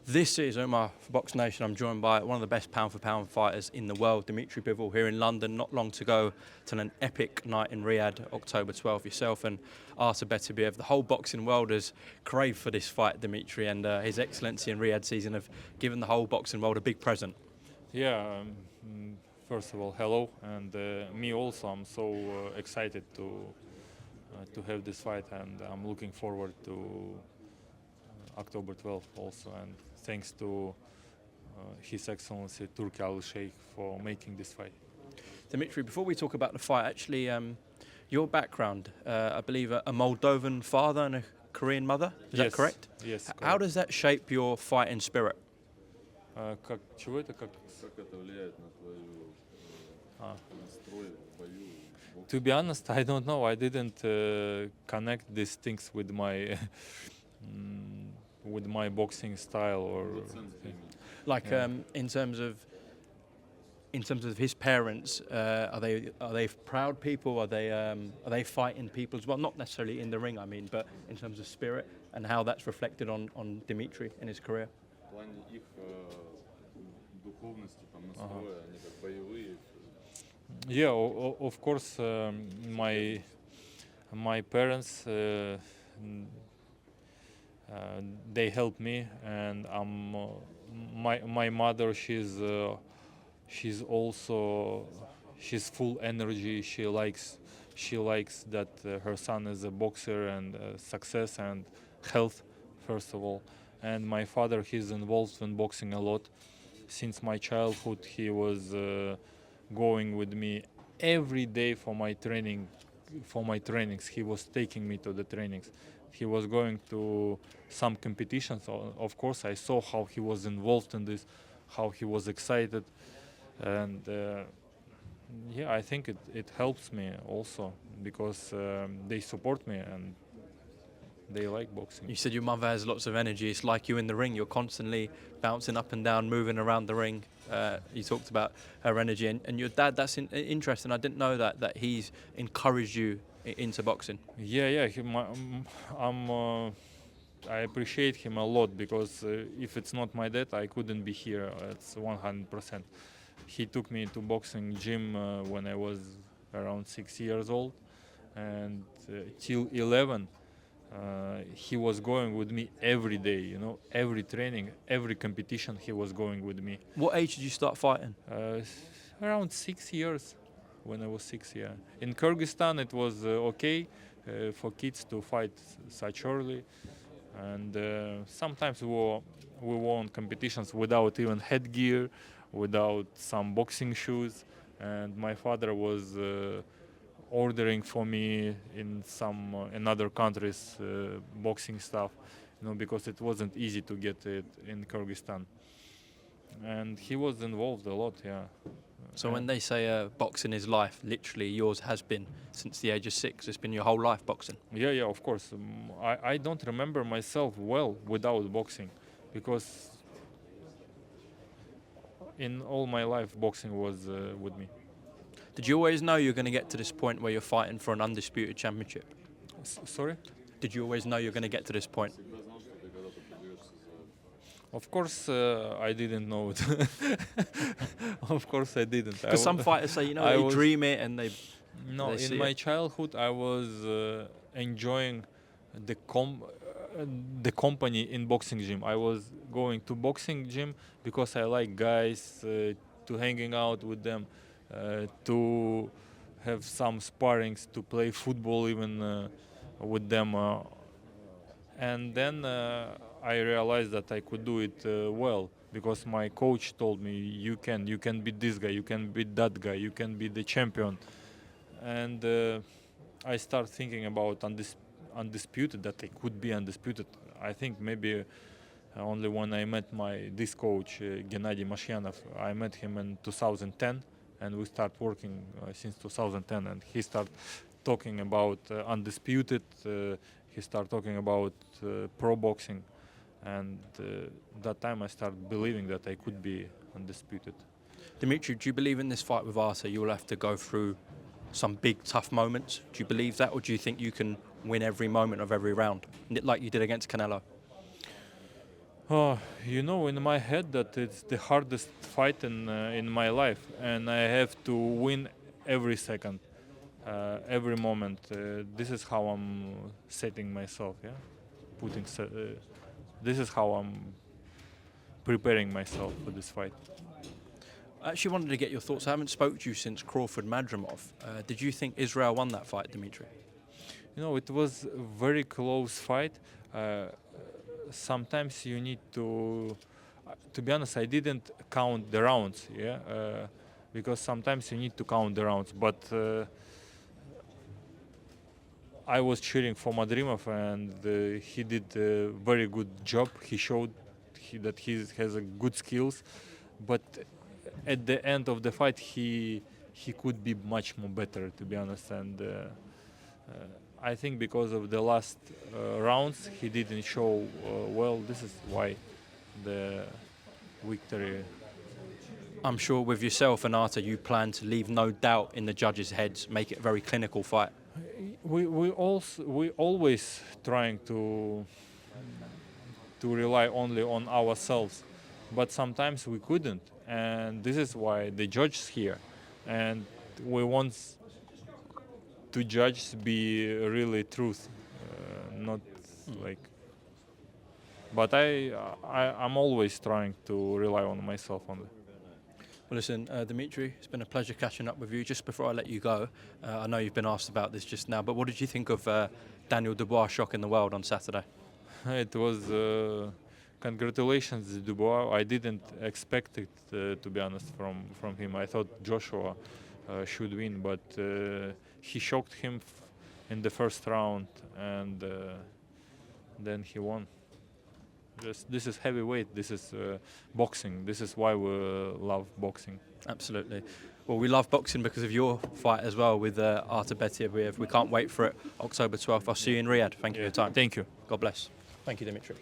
This is Umar for BoxNation. I'm joined by one of the best pound-for-pound fighters in the world, Dmitry Bivol, here in London. Not long to go till an epic night in Riyadh, October 12th. Yourself and Artur Beterbiev, the whole boxing world has craved for this fight, Dmitry, and his excellency in Riyadh season have given the whole boxing world a big present. Yeah, first of all, hello, and me also. I'm so excited to have this fight, and I'm looking forward to October 12th also. And thanks to His Excellency Turki Al-Sheikh for making this fight. Dmitry, before we talk about the fight, actually, your background, I believe a Moldovan father and a Korean mother, is that correct? Yes. How does that shape your fighting spirit? Чего это как? Как это влияет на твою настрой в бою? To be honest, I don't know. I didn't connect these things with my with my boxing style or. Like in terms of his parents, are they proud people? Are they fighting people as well? Not necessarily in the ring, I mean, but in terms of spirit and how that's reflected on Dmitry in his career. В плане их духовности, там, настроя, они как боевые. Yeah, of course, my parents they help me, and my mother. She's also full energy. She likes that her son is a boxer and success and health, first of all. And my father, he's involved in boxing a lot. Since my childhood, he was going with me every day for my trainings. He was taking me to the trainings. He was going to some competitions. Of course, I saw how he was involved in this, how he was excited, and yeah, I think it helps me also because they support me and they like boxing. You said your mother has lots of energy. It's like you in the ring. You're constantly bouncing up and down, moving around the ring. You talked about her energy, and your dad. That's interesting. I didn't know that he's encouraged you into boxing. Yeah. I appreciate him a lot because if it's not my dad, I couldn't be here. It's 100%. He took me to boxing gym when I was around 6 years old, and till 11. He was going with me every day, every training, every competition he was going with me. What age did you start fighting? Around 6 years, when I was 6, yeah. In Kyrgyzstan it was okay for kids to fight such early, and sometimes we were on competitions without even headgear, without some boxing shoes, and my father was ordering for me in other countries boxing stuff, because it wasn't easy to get it in Kyrgyzstan. And he was involved a lot, yeah. So when they say boxing is life, literally yours has been since the age of 6. It's been your whole life boxing. Yeah, of course. I don't remember myself well without boxing, because in all my life boxing was with me. Did you always know you were going to get to this point where you're fighting for an undisputed championship? Sorry? Did you always know you're going to get to this point? Of course, I didn't know it. Of course, I didn't. Because some fighters say, they dream it and they. No, they in my childhood, I was enjoying the company in boxing gym. I was going to boxing gym because I like guys, to hanging out with them, to have some sparrings, to play football even with them. And then I realized that I could do it well, because my coach told me, you can beat this guy, you can beat that guy, you can be the champion. And I start thinking about undisputed, that I could be undisputed. I think maybe only when I met this coach, Gennady Mashyanov, I met him in 2010, and we start working since 2010, and he started talking about undisputed, he started talking about pro boxing, and that time I started believing that I could be undisputed. Dmitry, do you believe in this fight with Artur you will have to go through some big tough moments? Do you believe that, or do you think you can win every moment of every round, like you did against Canelo? You know, in my head that it's the hardest fight in my life, and I have to win every second, every moment. This is how I'm setting myself. Yeah, this is how I'm preparing myself for this fight. I actually wanted to get your thoughts. I haven't spoke to you since Crawford Madrimov. Did you think Israel won that fight, Dmitry? You know, it was a very close fight. Sometimes you need to be honest, I didn't count the rounds, yeah, because sometimes you need to count the rounds. But I was cheering for Madrimov, and he did a very good job. He showed that he has a good skills, but at the end of the fight, he could be much more better, to be honest. And I think because of the last rounds, he didn't show well. This is why the victory. I'm sure with yourself and Artur, you plan to leave no doubt in the judges' heads, make it a very clinical fight. We always trying to rely only on ourselves, but sometimes we couldn't, and this is why the judges here, and we want to judge be really truth, not like. But I'm always trying to rely on myself only. Well, listen, Dmitry, it's been a pleasure catching up with you. Just before I let you go, I know you've been asked about this just now, but what did you think of Daniel Dubois' shock in the world on Saturday? It was congratulations, Dubois. I didn't expect it, to be honest, from him. I thought Joshua should win, but he shocked him in the first round, and then he won. This is heavyweight. This is boxing. This is why we love boxing. Absolutely. Well, we love boxing because of your fight as well with Artur Beterbiev. We can't wait for it, October 12th. I'll see you in Riyadh. Thank you for your time. Thank you. God bless. Thank you, Dmitry.